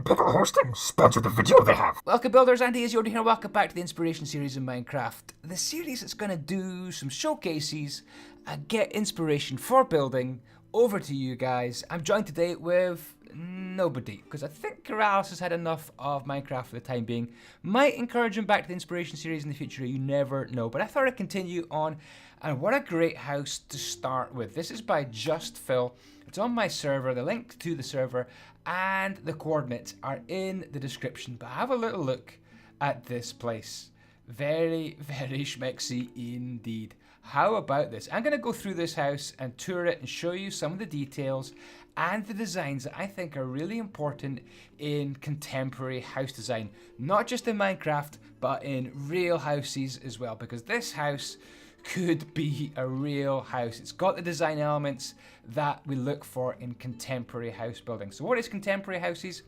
Pickle hosting. Sponsor the video they have. Welcome builders, andyisyoda here. Welcome back to the Inspiration series in Minecraft. The series is going to do some showcases and get inspiration for building over to you guys. I'm joined today with nobody, because I think Keralis has had enough of Minecraft for the time being. Might encourage him back to the Inspiration series in the future, you never know. But I thought I'd continue on, and what a great house to start with. This is by Just Phil. It's on my server, the link to the server and the coordinates are in the description. But have a little look at this place. Very, very schmexy indeed. How about this? I'm going to go through this house and tour it and show you some of the details and the designs that I think are really important in contemporary house design. Not just in Minecraft, but in real houses as well, because this house could be a real house. It's got the design elements that we look for in contemporary house building. So what is contemporary houses?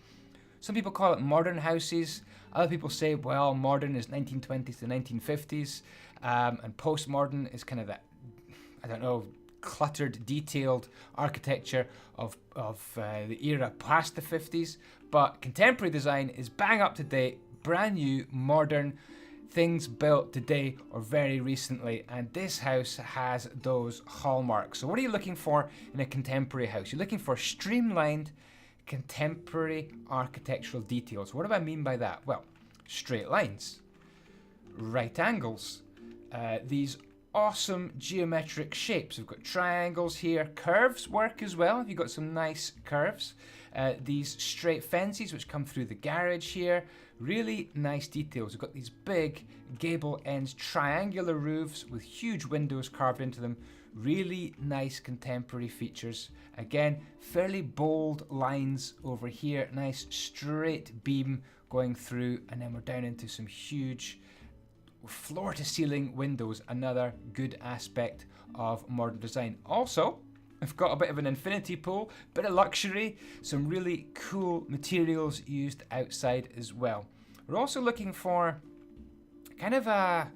Some people call it modern houses. Other people say, well, modern is 1920s to 1950s, and postmodern is kind of that, I don't know, cluttered, detailed architecture of the era past the 50s. But contemporary design is bang up to date, brand new, modern, things built today or very recently, and this house has those hallmarks. So what are you looking for in a contemporary house? You're looking for streamlined contemporary architectural details. What do I mean by that? Well, straight lines, right angles, these awesome geometric shapes. We've got triangles here, curves work as well. You've got some nice curves. These straight fences which come through the garage here, really nice details. We've got these big gable ends, triangular roofs with huge windows carved into them. Really nice contemporary features. Again, fairly bold lines over here, nice straight beam going through, and then we're down into some huge floor to ceiling windows. Another good aspect of modern design. Also, I've got a bit of an infinity pool, bit of luxury, some really cool materials used outside as well. We're also looking for kind of a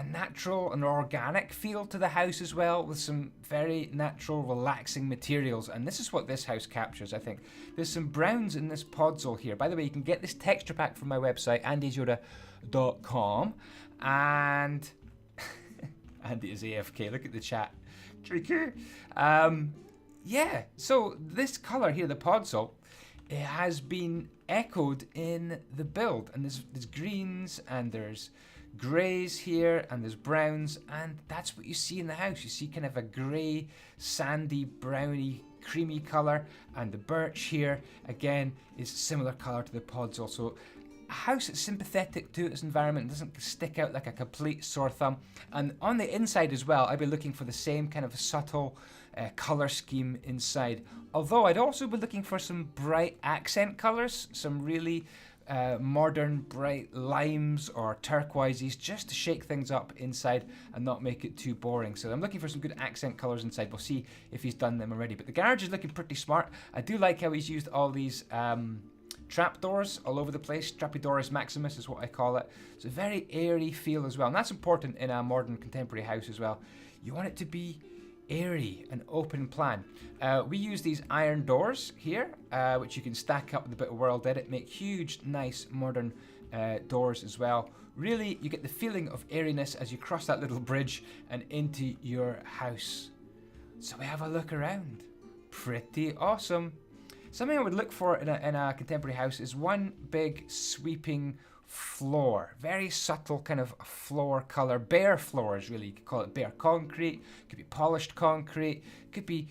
natural and organic feel to the house as well, with some very natural, relaxing materials. And this is what this house captures, I think. There's some browns in this podzol here. By the way, you can get this texture pack from my website, andyisyoda.com. And Andy is AFK. Look at the chat. Tricky. Yeah, so this color here, the podzol, it has been echoed in the build, and there's greens and there's greys here and there's browns, and that's what you see in the house. You see kind of a grey, sandy, browny, creamy color, and the birch here again is similar color to the podzol. So a house that's sympathetic to its environment, doesn't stick out like a complete sore thumb. And on the inside as well, I'd be looking for the same kind of subtle color scheme inside. Although I'd also be looking for some bright accent colors, some really modern bright limes or turquoises, just to shake things up inside and not make it too boring. So I'm looking for some good accent colors inside. We'll see if he's done them already. But the garage is looking pretty smart. I do like how he's used all these trapdoors all over the place. Trapedoris Maximus is what I call it. It's a very airy feel as well, and that's important in a modern contemporary house as well. You want it to be airy and open plan. We use these iron doors here, which you can stack up with a bit of world edit, make huge, nice, modern doors as well. Really, you get the feeling of airiness as you cross that little bridge and into your house. So we have a look around. Pretty awesome. Something I would look for in a contemporary house is one big sweeping floor. Very subtle kind of floor color. Bare floors, really. You could call it bare concrete. It could be polished concrete. It could be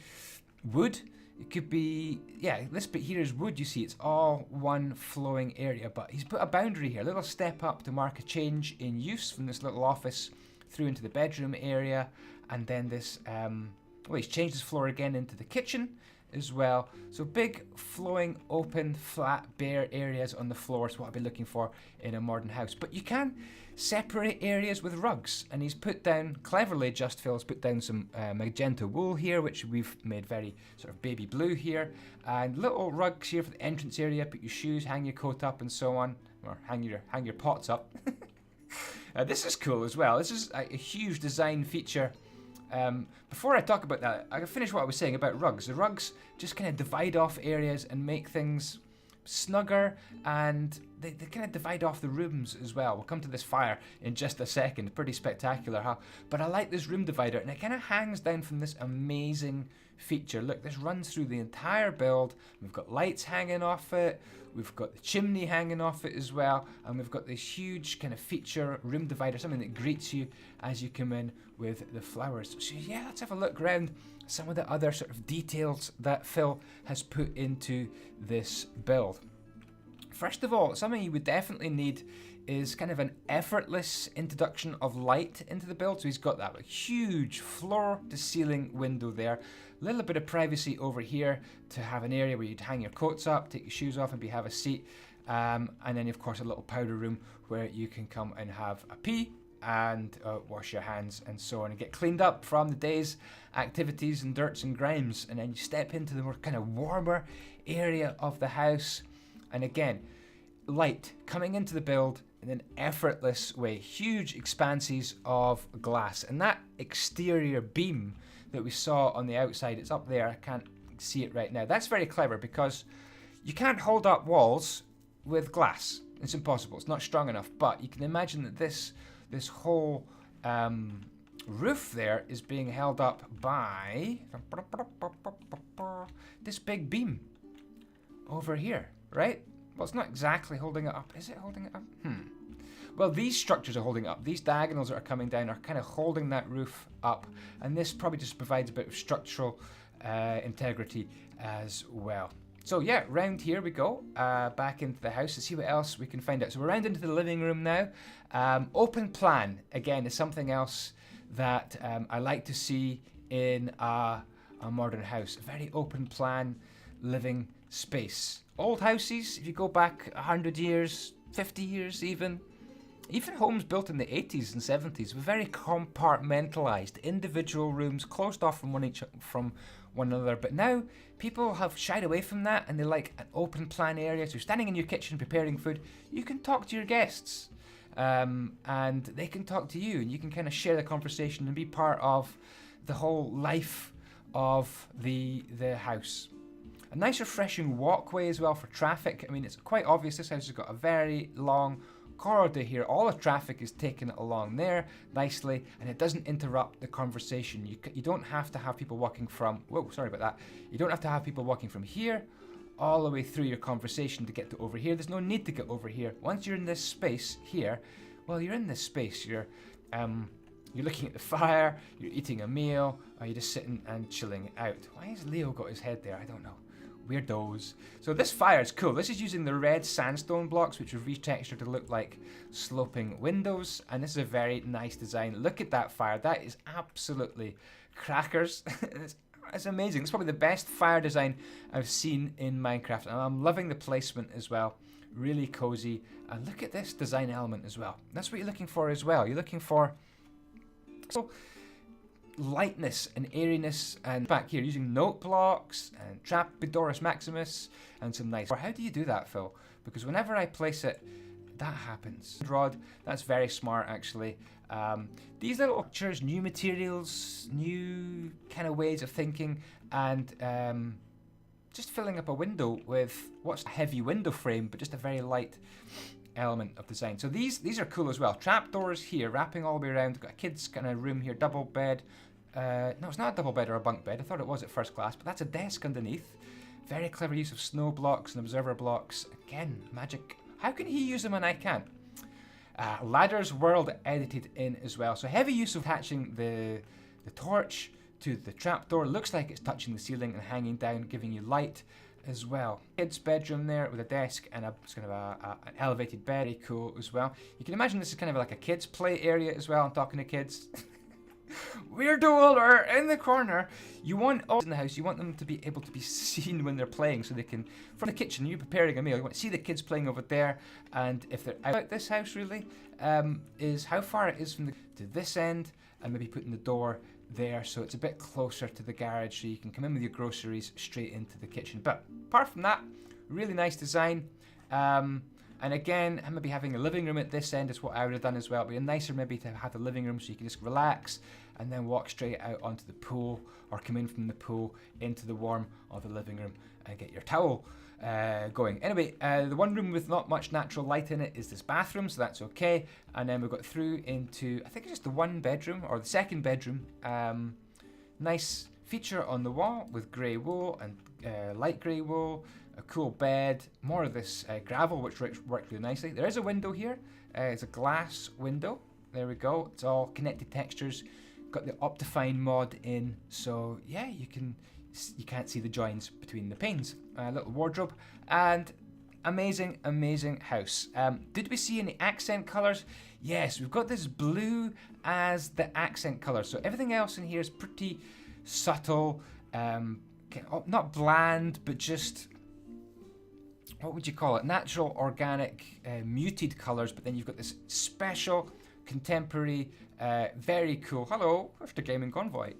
wood. It could be, yeah, this bit here is wood, you see. It's all one flowing area. But he's put a boundary here. A little step up to mark a change in use from this little office through into the bedroom area. And then this, well, he's changed his floor again into the kitchen as well. So big, flowing, open, flat, bare areas on the floor is what I'll be looking for in a modern house. But you can separate areas with rugs, and he's put down, cleverly, Just Phil's put down some magenta wool here, which we've made very sort of baby blue here, and little rugs here for the entrance area. Put your shoes, hang your coat up, and so on, or hang your pots up. This is cool as well. This is a huge design feature. Before I talk about that, I can finish what I was saying about rugs. The rugs just kind of divide off areas and make things snugger, and they kind of divide off the rooms as well. We'll come to this fire in just a second. Pretty spectacular, huh? But I like this room divider, and it kind of hangs down from this amazing feature. Look, this runs through the entire build. We've got lights hanging off it. We've got the chimney hanging off it as well, and we've got this huge kind of feature room divider, something that greets you as you come in with the flowers. So yeah, let's have a look around some of the other sort of details that Phil has put into this build. First of all, something you would definitely need is kind of an effortless introduction of light into the build. So he's got that huge floor-to-ceiling window there. A little bit of privacy over here to have an area where you'd hang your coats up, take your shoes off, and have a seat. And then, of course, a little powder room where you can come and have a pee and wash your hands and so on, and get cleaned up from the day's activities and dirts and grimes. And then you step into the more kind of warmer area of the house. And again, light coming into the build in an effortless way. Huge expanses of glass. And that exterior beam that we saw on the outside, it's up there. I can't see it right now. That's very clever because you can't hold up walls with glass. It's impossible. It's not strong enough. But you can imagine that this whole roof there is being held up by this big beam over here, right? Well, it's not exactly holding it up. Is it holding it up? Well, these structures are holding it up. These diagonals that are coming down are kind of holding that roof up. And this probably just provides a bit of structural integrity as well. So yeah, round here we go, back into the house to see what else we can find out. So we're round into the living room now. Open plan, again, is something else that I like to see in a modern house. A very open plan living space. Old houses, if you go back 100 years, 50 years even homes built in the 80s and 70s were very compartmentalized, individual rooms closed off from one another. But now people have shied away from that, and they like an open plan area. So you're standing in your kitchen preparing food, you can talk to your guests, and they can talk to you, and you can kind of share the conversation and be part of the whole life of the house. A nice refreshing walkway as well for traffic. I mean, it's quite obvious this house has got a very long corridor here. All the traffic is taken along there nicely, and it doesn't interrupt the conversation. You don't have to have people walking from, whoa, sorry about that. You don't have to have people walking from here all the way through your conversation to get to over here. There's no need to get over here. Once you're in this space here, well, you're in this space. You're looking at the fire, you're eating a meal, or you're just sitting and chilling out. Why has Leo got his head there? I don't know. Weirdos. So this fire is cool. This is using the red sandstone blocks, which are retextured to look like sloping windows, and this is a very nice design. Look at that fire. That is absolutely crackers. It's amazing. It's probably the best fire design I've seen in Minecraft, and I'm loving the placement as well. Really cozy. And look at this design element as well. That's what you're looking for as well. You're looking for lightness and airiness, and back here using note blocks and Trapdoris Maximus and some nice. How do you do that, Phil? Because whenever I place it, that happens. Rod, that's very smart actually. These little pictures, new materials, new kind of ways of thinking, and just filling up a window with what's a heavy window frame, but just a very light element of design. So these are cool as well. Trapdoors here, wrapping all the way around. Got a kid's kind of room here, double bed. No, it's not a double bed or a bunk bed. I thought it was at first class, but that's a desk underneath. Very clever use of snow blocks and observer blocks. Again, magic. How can he use them and I can't? Ladders world edited in as well. So heavy use of attaching the torch to the trapdoor. Looks like it's touching the ceiling and hanging down, giving you light as well. Kid's bedroom there with a desk and it's kind of an elevated bed. Very cool as well. You can imagine this is kind of like a kids play area as well. I'm talking to kids. Weirdo alert in the corner. You want all in the house, you want them to be able to be seen when they're playing, so they can, from the kitchen, you're preparing a meal, you want to see the kids playing over there. And if they're out this house really, is how far it is from to this end, and maybe putting the door there so it's a bit closer to the garage, so you can come in with your groceries straight into the kitchen. But apart from that, really nice design. And again, maybe having a living room at this end is what I would have done as well. It'd be nicer maybe to have the living room so you can just relax and then walk straight out onto the pool, or come in from the pool into the warm of the living room and get your towel going. Anyway, the one room with not much natural light in it is this bathroom, so that's okay. And then we've got through into, I think it's just the one bedroom, or the second bedroom. Nice feature on the wall with grey wool and light grey wool, a cool bed, more of this gravel, which works really nicely. There is a window here. It's a glass window. There we go. It's all connected textures. Got the Optifine mod in, so yeah, you can't see the joins between the panes. A little wardrobe and amazing house. Did we see any accent colors? Yes, we've got this blue as the accent color. So everything else in here is pretty subtle, not bland, but just, what would you call it? Natural, organic, muted colors. But then you've got this special, contemporary, very cool. Hello, after Gaming Convoy.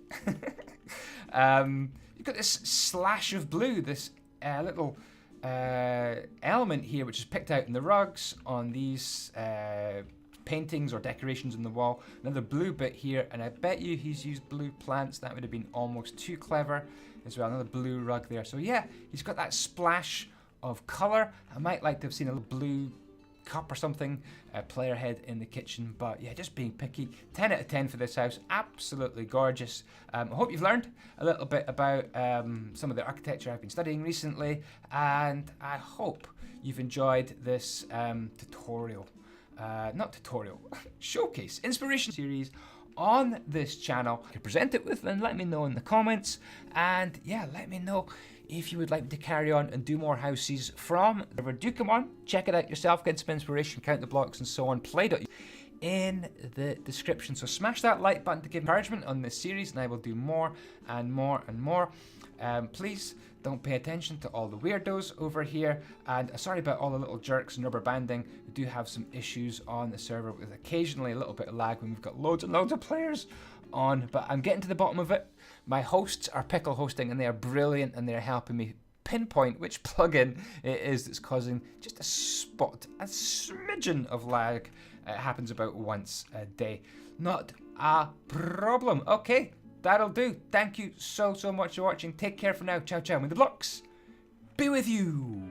You've got this slash of blue, this little element here, which is picked out in the rugs, on these paintings or decorations on the wall. Another blue bit here, and I bet you he's used blue plants. That would have been almost too clever as well. Another blue rug there. So yeah, he's got that splash of colour. I might like to have seen a little blue cup or something, player head in the kitchen, but yeah, just being picky. 10 out of 10 for this house. Absolutely gorgeous. I hope you've learned a little bit about some of the architecture I've been studying recently, and I hope you've enjoyed this showcase, inspiration series on this channel. You can present it with and let me know in the comments, and yeah, let me know if you would like me to carry on and do more houses from the server. Do come on, check it out yourself, get some inspiration, count the blocks and so on. Play.io in the description. So smash that like button to give encouragement on this series, and I will do more and more and more. Please don't pay attention to all the weirdos over here, and sorry about all the little jerks and rubber banding who do have some issues on the server with occasionally a little bit of lag when we've got loads and loads of players on, but I'm getting to the bottom of it. My hosts are Pickle Hosting, and they are brilliant, and they're helping me pinpoint which plugin it is that's causing just a smidgen of lag. It happens about once a day. Not a problem. Okay, that'll do. Thank you so much for watching. Take care for now. Ciao, ciao. May the blocks be with you.